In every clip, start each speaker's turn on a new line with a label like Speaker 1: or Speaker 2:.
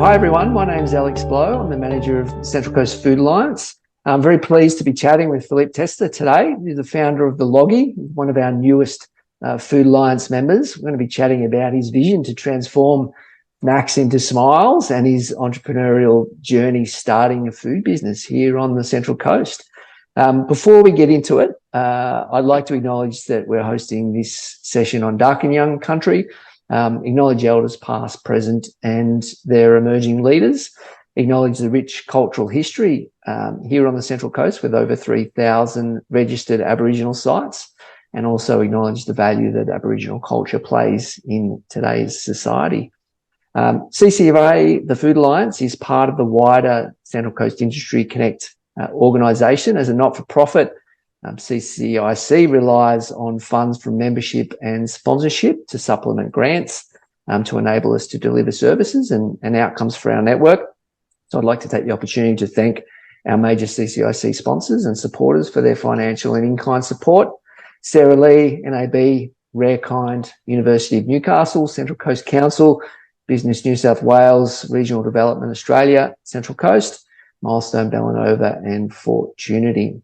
Speaker 1: Hi everyone, my name's Alex Blow. I'm the manager of Central Coast Food Alliance. I'm very pleased to be chatting with Philippe Testa today. He's the founder of The Loggie, one of our newest Food Alliance members. We're going to be chatting about his vision to transform snacks into smiles and his entrepreneurial journey starting a food business here on the Central Coast. Before we get into it, I'd like to acknowledge that we're hosting this session on Darkinjung country. Acknowledge elders past, present and their emerging leaders. Acknowledge the rich cultural history here on the Central Coast with over 3,000 registered Aboriginal sites, and also acknowledge the value that Aboriginal culture plays in today's society. CCFA, the Food Alliance, is part of the wider Central Coast Industry Connect organisation. As a not-for-profit, CCIC relies on funds from membership and sponsorship to supplement grants to enable us to deliver services and outcomes for our network. So I'd like to take the opportunity to thank our major CCIC sponsors and supporters for their financial and in-kind support. Sarah Lee, NAB, Rarekind, University of Newcastle, Central Coast Council, Business New South Wales, Regional Development Australia, Central Coast, Milestone Bellanova and Fortunity.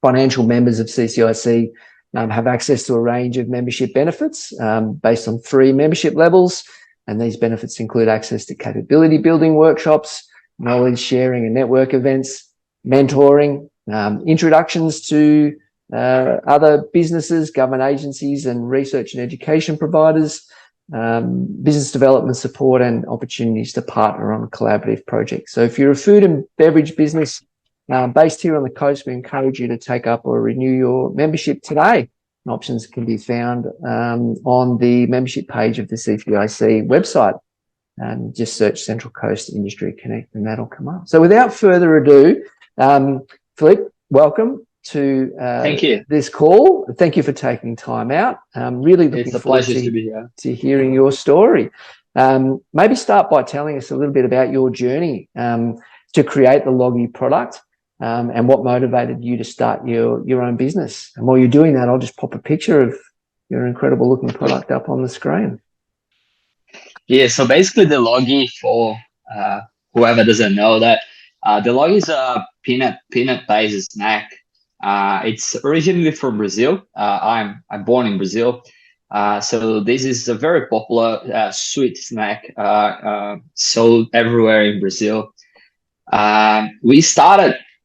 Speaker 1: Financial members of CCIC have access to a range of membership benefits based on 3 membership levels, and these benefits include access to capability building workshops, knowledge sharing and network events, mentoring, introductions to other businesses, government agencies and research and education providers, business development support and opportunities to partner on collaborative projects. So if you're a food and beverage business based here on the coast, we encourage you to take up or renew your membership today. Options can be found on the membership page of the CCIC website. And just search Central Coast Industry Connect and that'll come up. So without further ado, Philippe, welcome to
Speaker 2: Thank you.
Speaker 1: This call. Thank you for taking time out. Really looking forward to hearing your story. Maybe start by telling us a little bit about your journey to create the Loggie product. And what motivated you to start your own business. And while you're doing that, I'll just pop a picture of your incredible looking product up on the screen.
Speaker 2: Yeah, so basically the Loggie, for whoever doesn't know that, the Loggie is a peanut-based snack. It's originally from Brazil. I'm born in Brazil. So this is a very popular sweet snack sold everywhere in Brazil.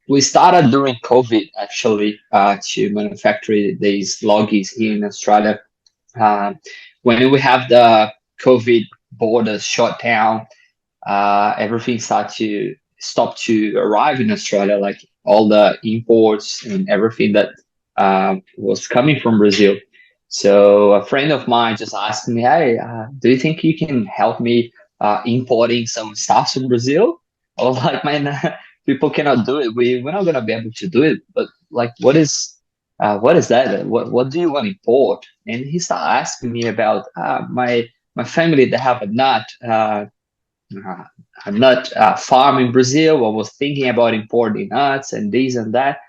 Speaker 2: We started during COVID, actually, to manufacture these Loggies here in Australia. When we have the COVID borders shut down, everything started to stop to arrive in Australia, like all the imports and everything that was coming from Brazil. So a friend of mine just asked me, hey, do you think you can help me importing some stuff from Brazil? I was like, man, people cannot do it. We're not gonna be able to do it. But like, what is that? What do you want to import? And he started asking me about my family. They have a nut farm in Brazil. I was thinking about importing nuts and this and that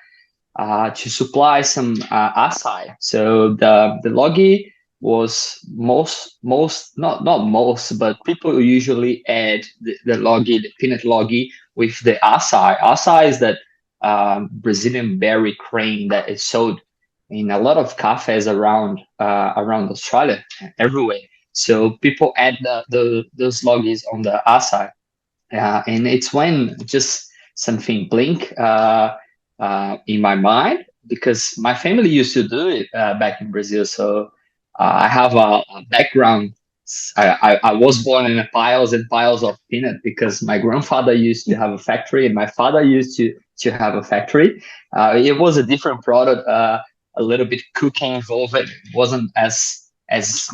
Speaker 2: to supply some acai. So the Loggie was not most, but people usually add the Loggie, the peanut Loggie, with the acai. Acai is that Brazilian berry cream that is sold in a lot of cafes around Australia, everywhere. So people add those Loggies on the acai, and it's when just something blink in my mind, because my family used to do it back in Brazil. So I have a background. I was born in piles and piles of peanut because my grandfather used to have a factory and my father used to have a factory. It was a different product, a little bit cooking involved. It wasn't as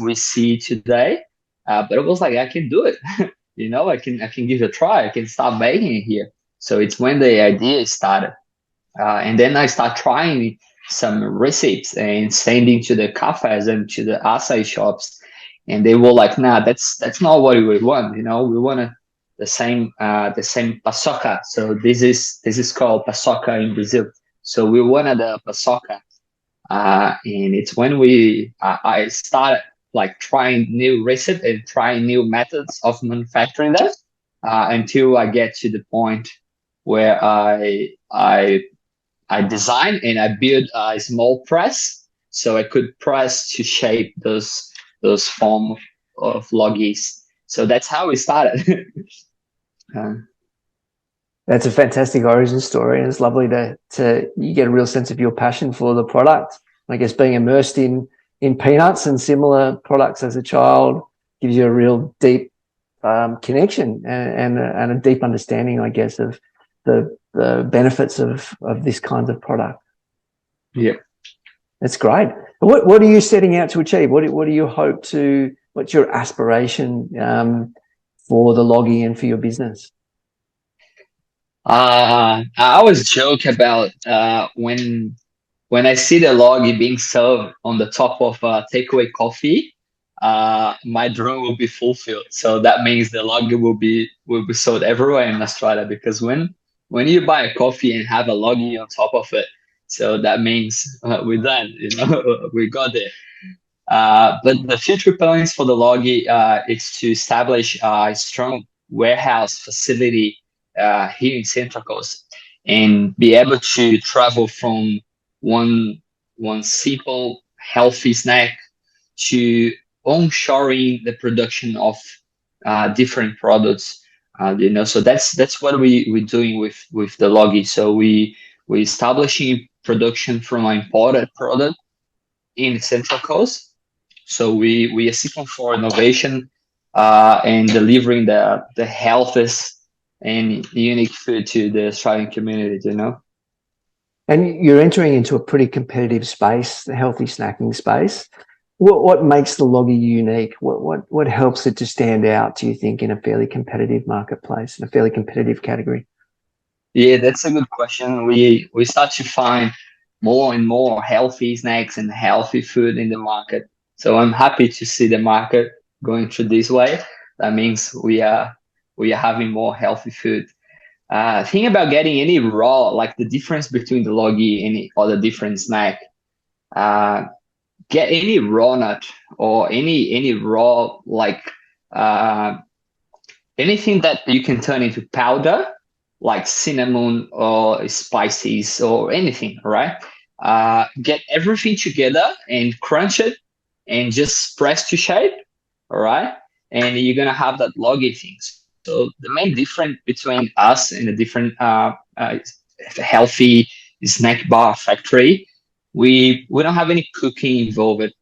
Speaker 2: we see today, but it was like, I can do it. I can give it a try. I can start making it here. So it's when the idea started, and then I start trying some recipes and sending to the cafes and to the acai shops, and they were like, nah, that's not what we want. We want the same paçoca. So this is called paçoca in Brazil. So we wanted the paçoca, and it's when I started like trying new recipes and trying new methods of manufacturing that. until I get to the point where I design and I build a small press so I could press to shape those form of loggies. So that's how we started. uh,
Speaker 1: That's a fantastic origin story, and it's lovely to you get a real sense of your passion for the product. I guess being immersed in peanuts and similar products as a child gives you a real deep connection and a deep understanding, I guess, of the benefits of this kind of product.
Speaker 2: yeah.
Speaker 1: That's great. What are you setting out to achieve? What do you hope to? What's your aspiration for the Loggy and for your business?
Speaker 2: I always joke about when I see the loggy being served on the top of takeaway coffee, my dream will be fulfilled. So that means the loggy will be sold everywhere in Australia, because when you buy a coffee and have a loggy on top of it, so that means we're done. We got there. But the future plans for the loggy is to establish a strong warehouse facility here in Central Coast, and be able to travel from one one simple healthy snack to onshoring the production of different products. So that's what we're doing with the loggy. So we establishing production from an imported product in the Central Coast. So we are seeking for innovation and delivering the healthiest and unique food to the Australian community.
Speaker 1: And you're entering into a pretty competitive space, the healthy snacking space. What makes the Loggy unique? What helps it to stand out, do you think, in a fairly competitive marketplace, in a fairly competitive category?
Speaker 2: Yeah, that's a good question. We start to find more and more healthy snacks and healthy food in the market. So I'm happy to see the market going through this way. That means we are having more healthy food. Think about getting any raw, like the difference between the loggy and any other different snack. Uh, get any raw nut or any raw, like uh, anything that you can turn into powder, like cinnamon or spices or anything, right? Get everything together and crunch it and just press to shape, all right? And you're gonna have that loggy things. So the main difference between us and the different healthy snack bar factory, we don't have any cooking involved.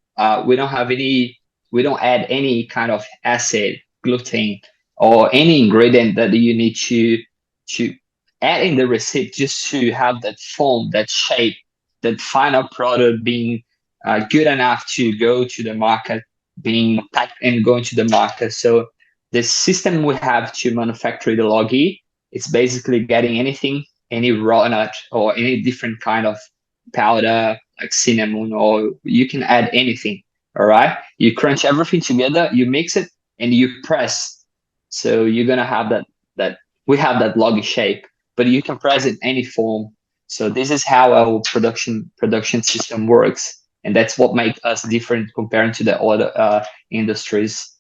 Speaker 2: We don't add any kind of acid, gluten, or any ingredient that you need to add in the recipe, just to have that form, that shape, that final product being good enough to go to the market, being packed and going to the market. So the system we have to manufacture the loggy, it's basically getting anything, any raw nut or any different kind of powder like cinnamon, or you can add anything. All right. You crunch everything together, you mix it, and you press. So you're gonna have that we have that loggy shape, but you can press it any form. So this is how our production system works, and that's what makes us different comparing to the other industries.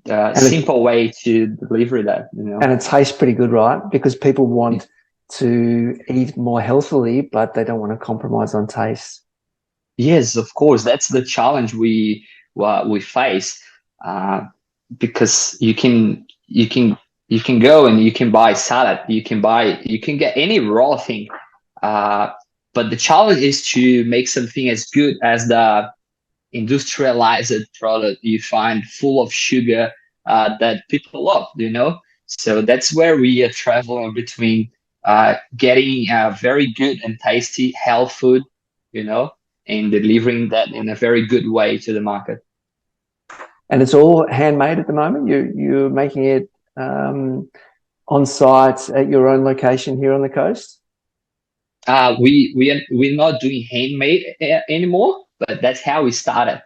Speaker 1: And
Speaker 2: Simple way to deliver that.
Speaker 1: and it tastes pretty good, right? Because people want to eat more healthily, but they don't want to compromise on taste.
Speaker 2: Yes, of course. That's the challenge we face, uh, because you can go and you can buy salad, you can get any raw thing, uh, but the challenge is to make something as good as the industrialized product you find full of sugar that people love. So that's where we are traveling between getting very good and tasty health food, you know, and delivering that in a very good way to the market.
Speaker 1: And it's all handmade at the moment. You're making it on site at your own location here on the coast.
Speaker 2: We're not doing handmade anymore, but that's how we started.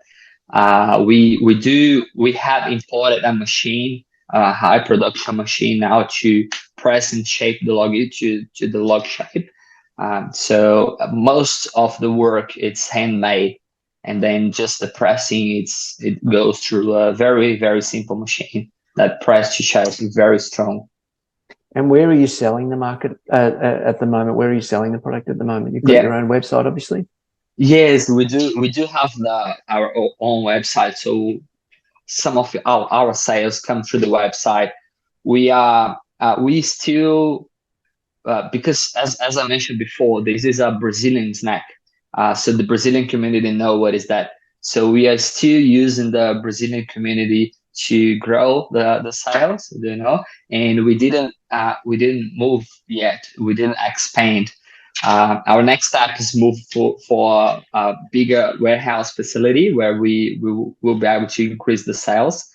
Speaker 2: We have imported a machine, a high production machine now, to press and shape the log to the log shape. So most of the work it's handmade, and then just the pressing it goes through a very simple machine that press to shape is very strong.
Speaker 1: And where are you selling the market at the moment? Where are you selling the product at the moment? You've got
Speaker 2: Yeah.
Speaker 1: your own website, obviously.
Speaker 2: Yes, we do. We do have our own website. So some of our sales come through the website. We still because as I mentioned before, this is a Brazilian snack. So the Brazilian community know what is that. So we are still using the Brazilian community to grow the sales, and we didn't move yet. We didn't expand. Our next step is move for a bigger warehouse facility where we will be able to increase the sales.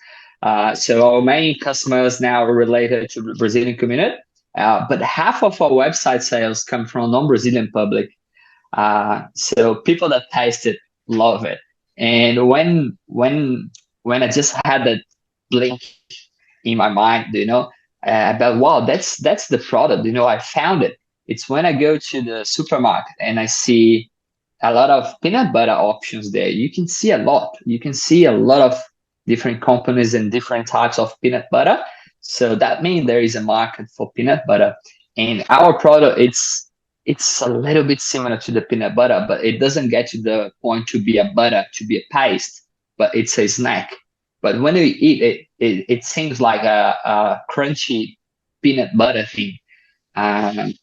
Speaker 2: So our main customers now are related to the Brazilian community, but half of our website sales come from non-Brazilian public. So people that taste it love it. And when I just had that blink in my mind, about wow, that's the product. I found it. It's when I go to the supermarket and I see a lot of peanut butter options there. You can see a lot. You can see a lot of different companies and different types of peanut butter. So that means there is a market for peanut butter. And our product, it's a little bit similar to the peanut butter, but it doesn't get to the point to be a butter, to be a paste, but it's a snack. But when you eat it, it seems like a crunchy peanut butter thing. Um,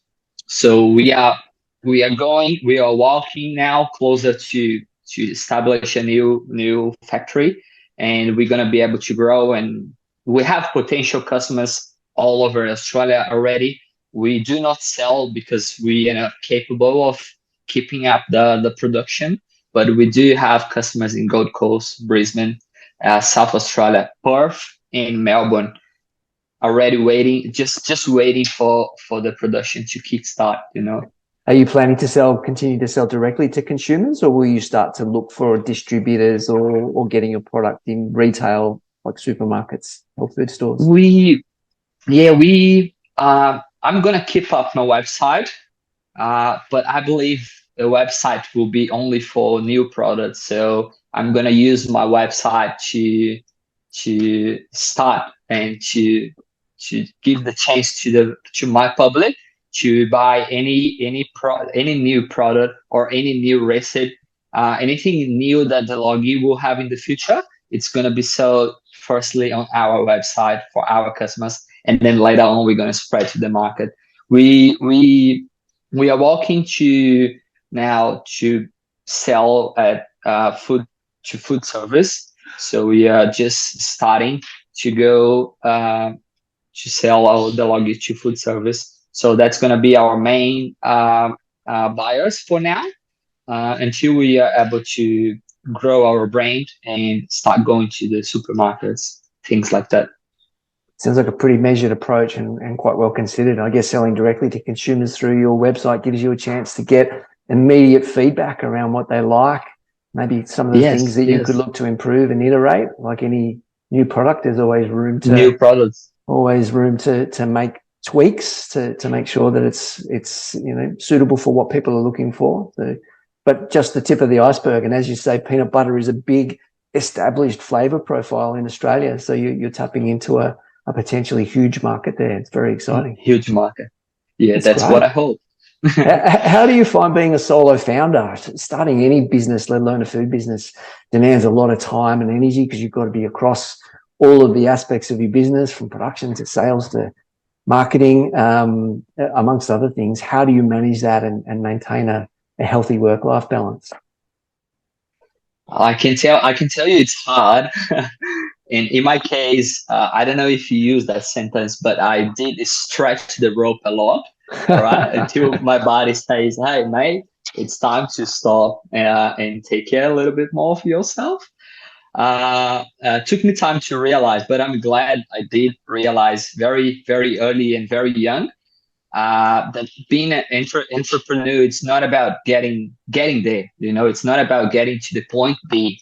Speaker 2: so we are walking now closer to establish a new factory, and we're gonna be able to grow. And we have potential customers all over Australia already. We do not sell because we are not capable of keeping up the production, but we do have customers in Gold Coast, Brisbane, South Australia, Perth, and Melbourne already waiting, just waiting for the production to kickstart.
Speaker 1: Are you planning to continue to sell directly to consumers, or will you start to look for distributors or getting your product in retail like supermarkets or food stores?
Speaker 2: I'm gonna keep up my website, but I believe the website will be only for new products. So I'm gonna use my website to start and to give the chance to my public to buy any new product or any new recipe, anything new that the Logi will have in the future. It's gonna be sold firstly on our website for our customers, and then later on we're gonna spread to the market. We are walking to now to sell at food service. So we are just starting to go to sell the Logi to food service. So that's going to be our main buyers for now, until we are able to grow our brand and start going to the supermarkets, things like that.
Speaker 1: Sounds like a pretty measured approach and quite well considered. I guess selling directly to consumers through your website gives you a chance to get immediate feedback around what they like, maybe some of the things that you could look to improve and iterate. Like any new product, there's always room to
Speaker 2: new products,
Speaker 1: always room to make tweaks to make sure that it's suitable for what people are looking for. So, but just the tip of the iceberg. And as you say, peanut butter is a big established flavor profile in Australia. So you're tapping into a potentially huge market there. It's very exciting.
Speaker 2: Huge market. Yeah, that's what I hope.
Speaker 1: How do you find being a solo founder? Starting any business, let alone a food business, demands a lot of time and energy because you've got to be across all of the aspects of your business, from production to sales to marketing, amongst other things. How do you manage that and maintain a healthy work-life balance?
Speaker 2: I can tell you it's hard. And in my case, I don't know if you use that sentence, but I did stretch the rope a lot, right? Until my body says, hey, mate, it's time to stop and take care a little bit more of yourself. Took me time to realize, but I'm glad I did realize very, very early and very young that being an entrepreneur, it's not about getting there. It's not about getting to the point B.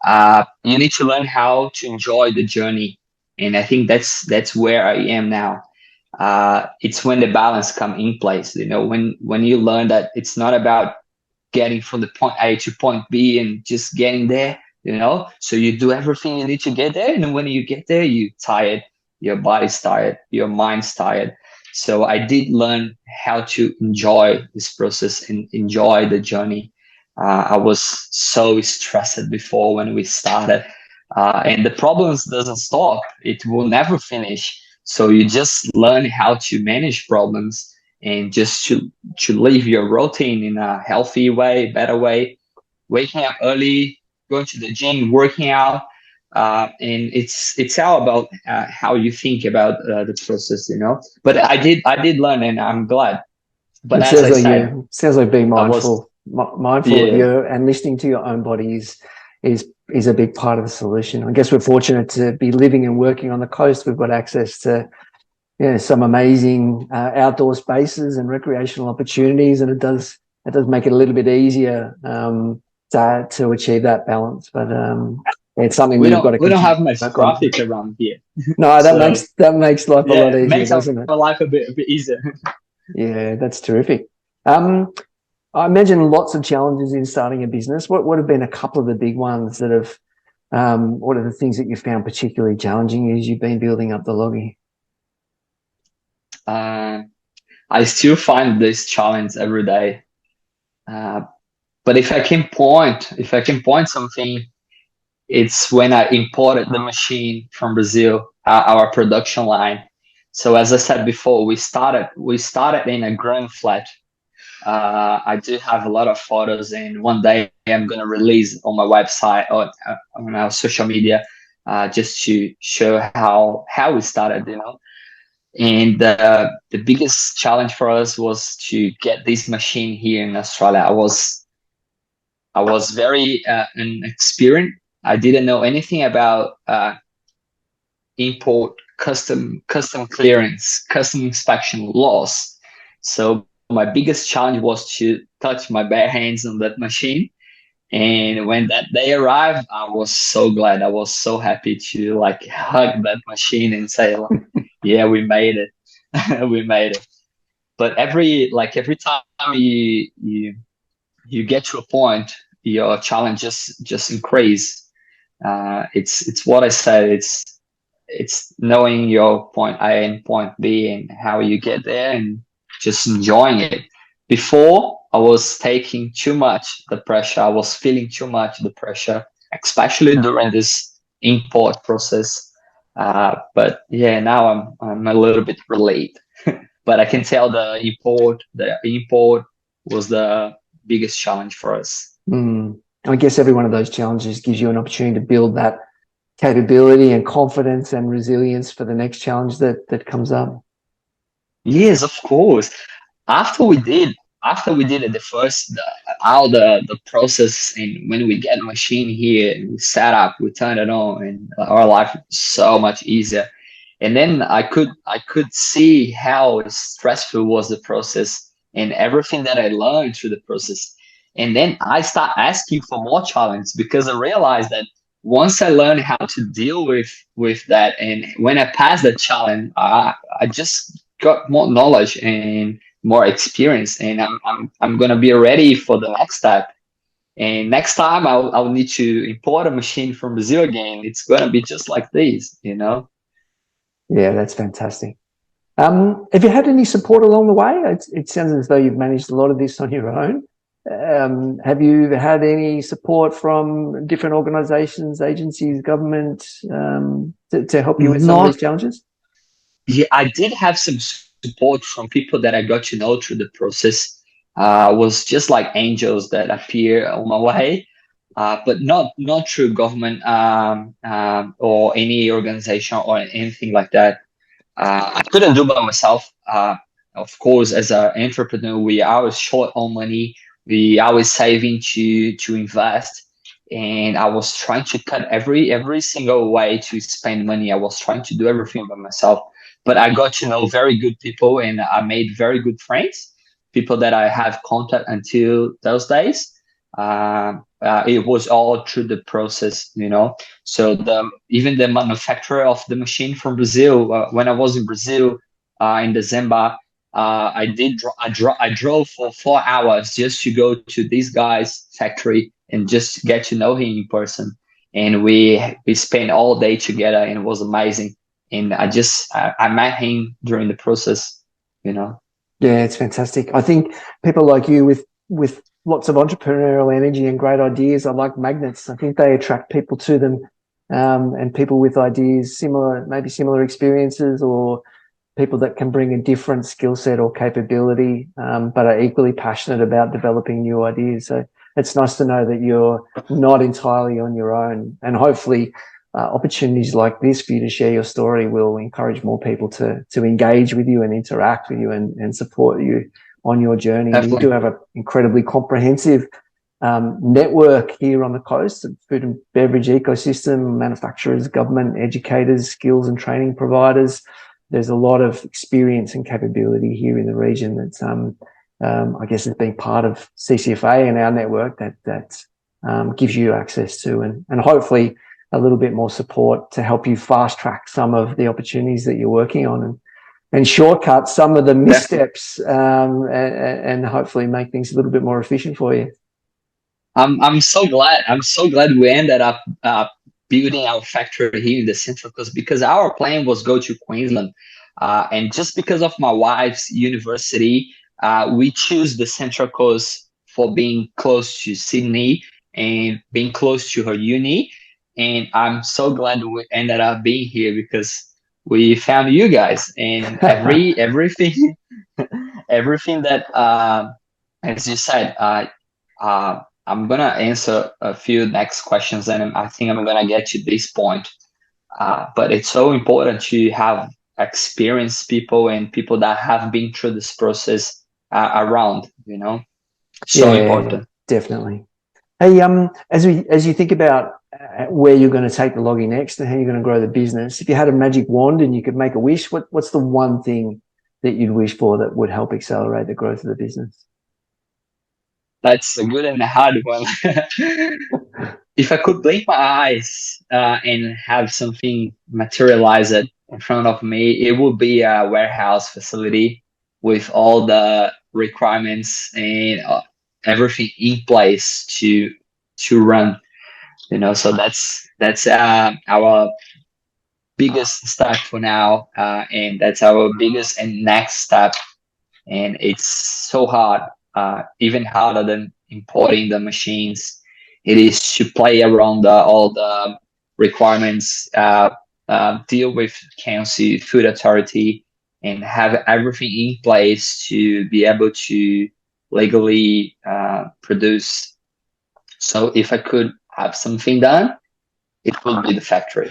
Speaker 2: You need to learn how to enjoy the journey, and I think that's where I am now. It's when the balance come in place. When you learn that it's not about getting from the point A to point B and just getting there. So you do everything you need to get there, and when you get there, you're tired. Your body's tired. Your mind's tired. So I did learn how to enjoy this process and enjoy the journey. I was so stressed before when we started, and the problems doesn't stop. It will never finish. So you just learn how to manage problems and just to live your routine in a healthy way, better way, waking up early, going to the gym, working out, and it's all about how you think about the process, you know. But I did learn, and I'm glad. But
Speaker 1: It
Speaker 2: as
Speaker 1: sounds
Speaker 2: I
Speaker 1: like
Speaker 2: said,
Speaker 1: sounds like being
Speaker 2: I was
Speaker 1: mindful of
Speaker 2: yeah.
Speaker 1: you and listening to your own body is a big part of the solution. I guess we're fortunate to be living and working on the coast. We've got access to some amazing outdoor spaces and recreational opportunities, and it does make it a little bit easier to achieve that balance. But it's something
Speaker 2: we
Speaker 1: we've got to
Speaker 2: don't we don't
Speaker 1: continue
Speaker 2: have
Speaker 1: to
Speaker 2: much
Speaker 1: work on.
Speaker 2: traffic around here,
Speaker 1: No,
Speaker 2: so
Speaker 1: that makes life a lot
Speaker 2: yeah, it
Speaker 1: easier,
Speaker 2: makes our
Speaker 1: doesn't it?
Speaker 2: life a bit easier.
Speaker 1: Yeah, that's terrific. Um, I imagine lots of challenges in starting a business. What have been a couple of the big ones that have, what are the things that you found particularly challenging as you've been building up the loggy?
Speaker 2: Uh, I still find this challenge every day. Uh, but if I can point something, it's when I imported the machine from Brazil, our production line. So as I said before, we started in a ground flat. I do have a lot of photos, and one day I'm gonna release on my website or on our social media, just to show how we started, you know. And the biggest challenge for us was to get this machine here in Australia. I was very inexperienced. I didn't know anything about import, custom clearance, custom inspection laws. So my biggest challenge was to touch my bare hands on that machine. And when that day arrived, I was so glad. I was so happy to like hug that machine and say, like, "Yeah, we made it. We made it." But every time you get to a point, your challenges just increase. It's what I said. It's knowing your point A and point B and how you get there and just enjoying it. Before, I was taking too much the pressure. I was feeling too much the pressure, especially during this import process. But yeah, now I'm a little bit relieved. But I can tell the import was the biggest challenge for us.
Speaker 1: Mm. I guess every one of those challenges gives you an opportunity to build that capability and confidence and resilience for the next challenge that comes up.
Speaker 2: Yes, of course. After we did, after we did it, all the process, and when we get a machine here, and we set up, we turn it on, and our life is so much easier. And then I could see how stressful was the process and everything that I learned through the process. And then I start asking for more challenge because I realized that once I learned how to deal with that, and when I passed the challenge, I just got more knowledge and more experience, and I'm gonna be ready for the next step. And next time I'll need to import a machine from Brazil again. It's gonna be just like this, you know.
Speaker 1: Yeah, that's fantastic. Have you had any support along the way? It sounds as though you've managed a lot of this on your own. Have you had any support from different organizations, agencies, government, to help you with some of these
Speaker 2: Not
Speaker 1: challenges?
Speaker 2: Yeah, I did have some support from people that I got to know through the process. Was just like angels that appear on my way, but not through government, or any organization or anything like that. I couldn't do by myself. Of course, as an entrepreneur, we are always short on money. We always saving to invest, and I was trying to cut every single way to spend money. I was trying to do everything by myself, but I got to know very good people, and I made very good friends. People that I have contact until those days. It was all through the process, you know. So even the manufacturer of the machine from Brazil, when I was in Brazil in December, I drove for 4 hours just to go to this guy's factory and just get to know him in person. And we spent all day together, and it was amazing. And I met him during the process. you know.
Speaker 1: Yeah, it's fantastic. I think people like you with lots of entrepreneurial energy and great ideas are like magnets. I think they attract people to them, and people with ideas similar, maybe similar experiences, or people that can bring a different skill set or capability, but are equally passionate about developing new ideas. So it's nice to know that you're not entirely on your own, and hopefully opportunities like this for you to share your story will encourage more people to engage with you and interact with you and support you on your journey. You do
Speaker 2: Definitely.
Speaker 1: have an incredibly comprehensive network here on the coast, food and beverage ecosystem, manufacturers, government, educators, skills and training providers. There's a lot of experience and capability here in the region that's, I guess, has been part of CCFA and our network that gives you access to, and hopefully a little bit more support to help you fast track some of the opportunities that you're working on and shortcut some of the missteps, and hopefully make things a little bit more efficient for you.
Speaker 2: I'm so glad. I'm so glad we ended up building our factory here in the Central Coast, because our plan was go to Queensland, and just because of my wife's university, we choose the Central Coast for being close to Sydney and being close to her uni. And I'm so glad we ended up being here because we found you guys, and everything everything that as you said. I'm gonna answer a few next questions, and I think I'm gonna get to this point. But it's so important to have experienced people and people that have been through this process around. You know, so
Speaker 1: Yeah,
Speaker 2: important.
Speaker 1: definitely. Hey, as you think about where you're going to take the logging next and how you're going to grow the business, if you had a magic wand and you could make a wish, what's the one thing that you'd wish for that would help accelerate the growth of the business?
Speaker 2: That's a good and a hard one. If I could blink my eyes and have something materialize it in front of me, it would be a warehouse facility with all the requirements and everything in place to run. You know, so that's our biggest step for now, and that's our biggest and next step. And it's so hard, even harder than importing the machines. It is to play around all the requirements, deal with council, food authority, and have everything in place to be able to legally produce. So if I could have something done, it would be the factory.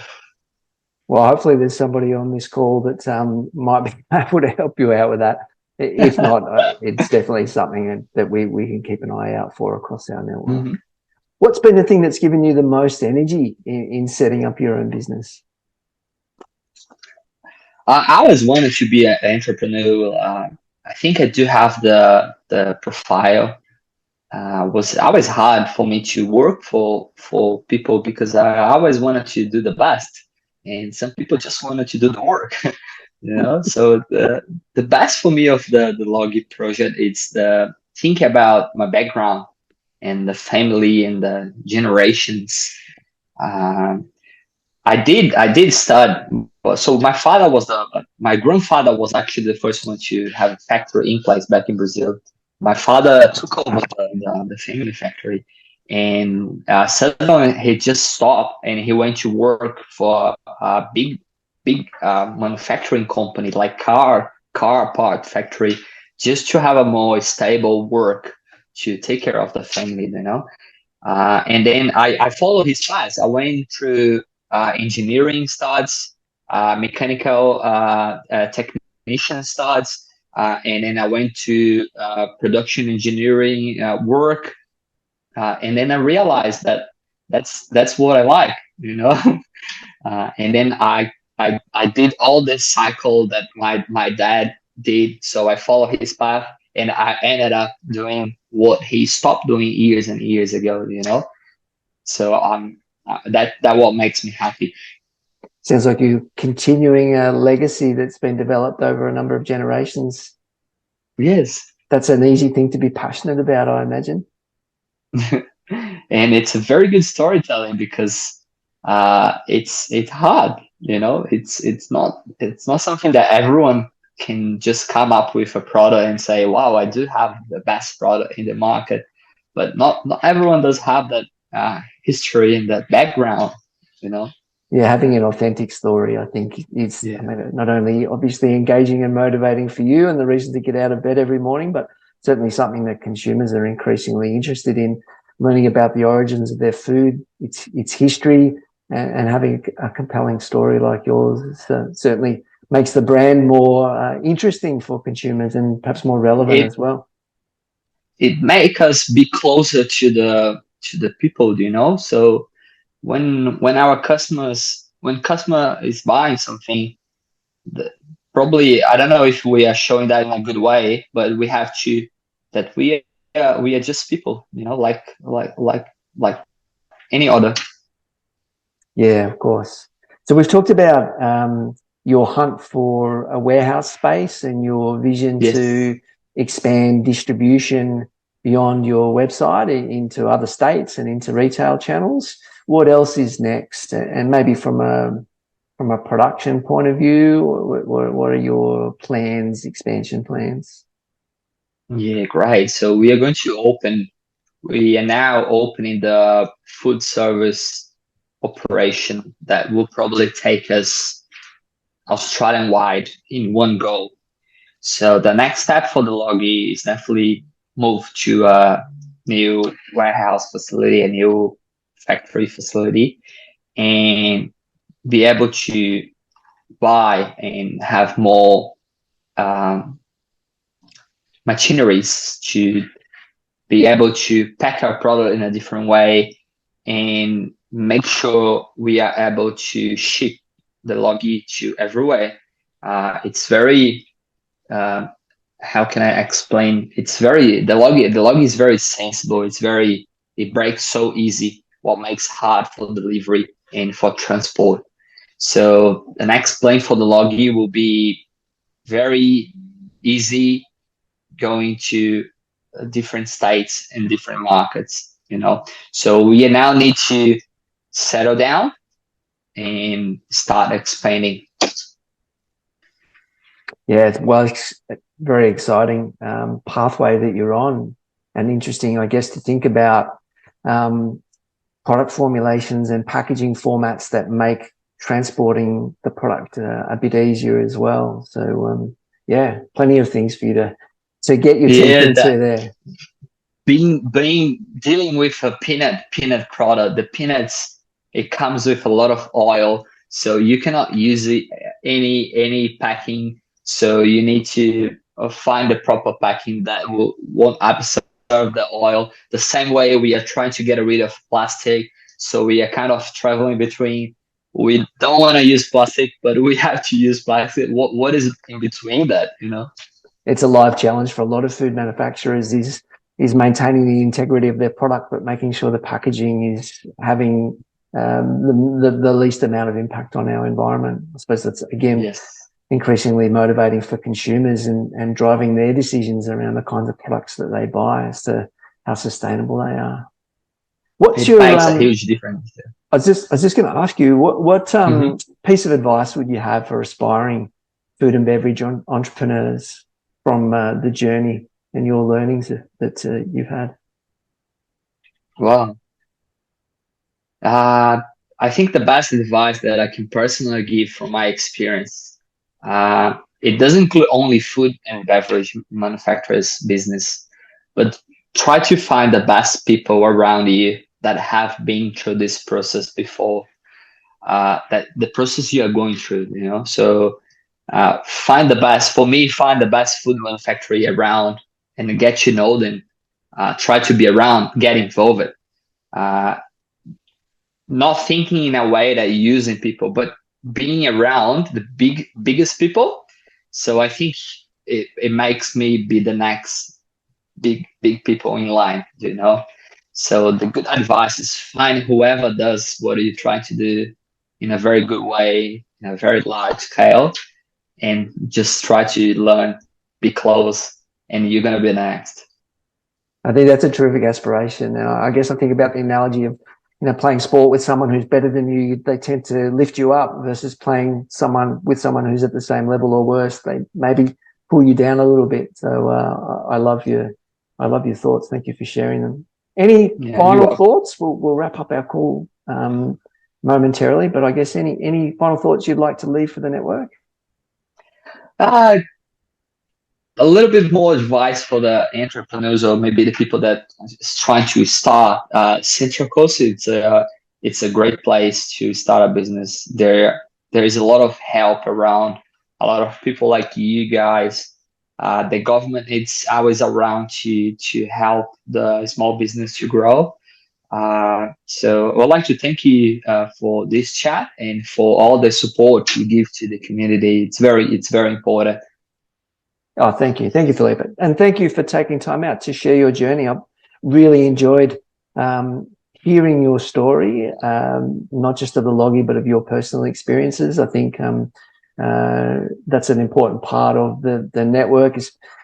Speaker 1: Well, hopefully there's somebody on this call that might be able to help you out with that. If not, it's definitely something that we can keep an eye out for across our network.
Speaker 2: Mhm.
Speaker 1: What's been the thing that's given you the most energy in setting up your own business?
Speaker 2: I always wanted to be an entrepreneur. I think I do have the profile. Was always hard for me to work for people because I always wanted to do the best, and some people just wanted to do the work. You know, so the best for me of the Logi project is the think about my background and the family and the generations. Um, I did start. So my grandfather was actually the first one to have a factory in place back in Brazil. My father took over the family factory, and suddenly he just stopped and he went to work for a big manufacturing company like car part factory, just to have a more stable work to take care of the family, you know. And then I followed his path. I went through engineering studies, mechanical technician studies, and then I went to production engineering work, and then I realized that that's what I like, you know. And then I did all this cycle that my dad did, so I followed his path, and I ended up doing what he stopped doing years and years ago, you know. So that what makes me happy.
Speaker 1: Sounds like you're continuing a legacy that's been developed over a number of generations.
Speaker 2: Yes.
Speaker 1: That's an easy thing to be passionate about, I imagine.
Speaker 2: And it's a very good storytelling because it's hard, you know. It's not something that everyone can just come up with a product and say, wow, I do have the best product in the market. But not everyone does have that history and that background, you know.
Speaker 1: Yeah, having an authentic story, I think, is I mean, not only obviously engaging and motivating for you and the reason to get out of bed every morning, but certainly something that consumers are increasingly interested in, learning about the origins of their food, its history, and having a compelling story like yours certainly makes the brand more interesting for consumers and perhaps more relevant as well.
Speaker 2: It makes us be closer to the people, you know. So when customer is buying something, probably, I don't know if we are showing that in a good way, but we have to that we are just people, you know, like any other.
Speaker 1: Yeah, of course. So we've talked about your hunt for a warehouse space and your vision to expand distribution beyond your website into other states and into retail channels. What else is next? And maybe from a production point of view, what are your plans, expansion plans?
Speaker 2: Yeah, great. So we are now opening the food service operation that will probably take us Australian wide in one go. So the next step for the Logi is definitely move to a new warehouse facility, a new factory facility, and be able to buy and have more machineries to be able to pack our product in a different way and make sure we are able to ship the Logi to everywhere. It's very how can I explain? The Logi is very sensible. It breaks so easy, what makes hard for delivery and for transport. So the next plane for the Logi will be very easy going to different states and different markets, you know. So we now need to settle down and start expanding.
Speaker 1: Yeah, well, it's a very exciting pathway that you're on, and interesting, I guess, to think about product formulations and packaging formats that make transporting the product a bit easier as well. So yeah, plenty of things for you to get your teeth into there.
Speaker 2: Dealing with a peanut product, the peanuts, it comes with a lot of oil, so you cannot use it any packing. So you need to find the proper packing that won't absorb the oil. The same way we are trying to get rid of plastic. So we are kind of traveling between, we don't want to use plastic, but we have to use plastic. What is in between that, you know?
Speaker 1: It's a live challenge for a lot of food manufacturers is maintaining the integrity of their product, but making sure the packaging is having the least amount of impact on our environment. I suppose that's, again, increasingly motivating for consumers and driving their decisions around the kinds of products that they buy as to how sustainable they are.
Speaker 2: It makes a huge difference.
Speaker 1: I was just going to ask you, what piece of advice would you have for aspiring food and beverage entrepreneurs from the journey and your learnings that you've had?
Speaker 2: Well, I think the best advice that I can personally give from my experience, it doesn't include only food and beverage manufacturers business, but try to find the best people around you that have been through this process before, that the process you are going through, you know. So find the best food manufacturer around and get to know them. Try to be around, get involved. Not thinking in a way that you're using people, but being around the biggest people. So I think it makes me be the next big people in line, you know. So the good advice is find whoever does what you're trying to do in a very good way, in a very large scale, and just try to learn, be close, and you're going to be next.
Speaker 1: I think that's a terrific aspiration. And I guess I think about the analogy of, playing sport with someone who's better than you, they tend to lift you up, versus playing with someone who's at the same level or worse. They maybe pull you down a little bit. So I love your thoughts. Thank you for sharing them. Any final thoughts? We'll wrap up our call momentarily, but I guess any final thoughts you'd like to leave for the network?
Speaker 2: A little bit more advice for the entrepreneurs, or maybe the people that is trying to start. Central Coast, it's a great place to start a business. There is a lot of help around, a lot of people like you guys. The government is always around to help the small business to grow. So I'd like to thank you for this chat and for all the support you give to the community. It's very important.
Speaker 1: Oh, thank you, Philippe, and thank you for taking time out to share your journey. I've really enjoyed hearing your story, not just of the Logi, but of your personal experiences. I think that's an important part of the network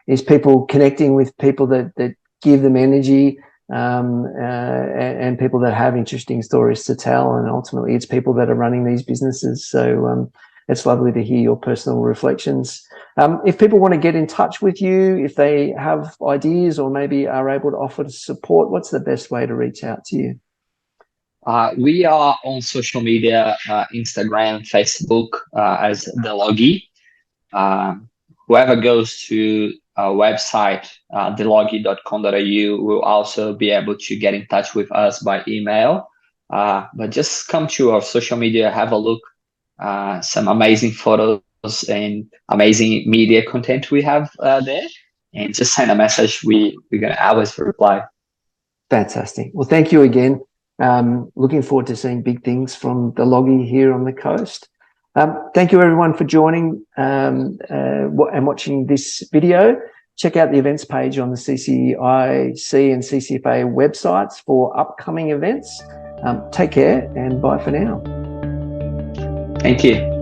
Speaker 1: is people connecting with people that give them energy, and people that have interesting stories to tell. And ultimately, it's people that are running these businesses. So it's lovely to hear your personal reflections. If people want to get in touch with you, if they have ideas or maybe are able to offer support, what's the best way to reach out to you?
Speaker 2: We are on social media, Instagram, Facebook, as The Logi. Whoever goes to our website, thelogi.com.au, will also be able to get in touch with us by email. But just come to our social media, have a look. Some amazing photos and amazing media content we have there, and just send a message. We're going to always reply.
Speaker 1: Fantastic. Well, thank you again. Looking forward to seeing big things from the Logi here on the coast. Thank you everyone for joining and watching this video. Check out the events page on the CCIC and CCFA websites for upcoming events. Take care and bye for now.
Speaker 2: Thank you.